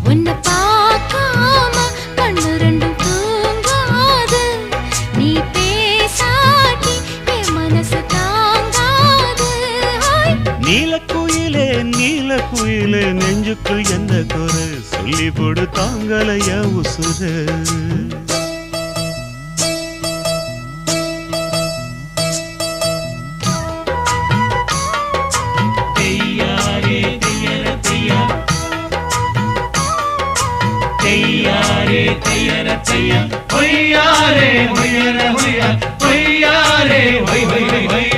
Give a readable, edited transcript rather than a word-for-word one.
உன்னை பார்க்காம கண்ணு ரெண்டும் தூங்காது. நீ பேசாட்டி என் மனசு தாங்காது. நீலக்குயிலே நீலக்குயிலே நெஞ்சுக்குள் எந்த குறை சொல்லி போடு தாங்கலைய உசுர. தையாரே தையர தையா, ஒய்யாரே ஒய்யர ஒய்யா, ஒய்யாரே ஒய் ஒய் ஒய்.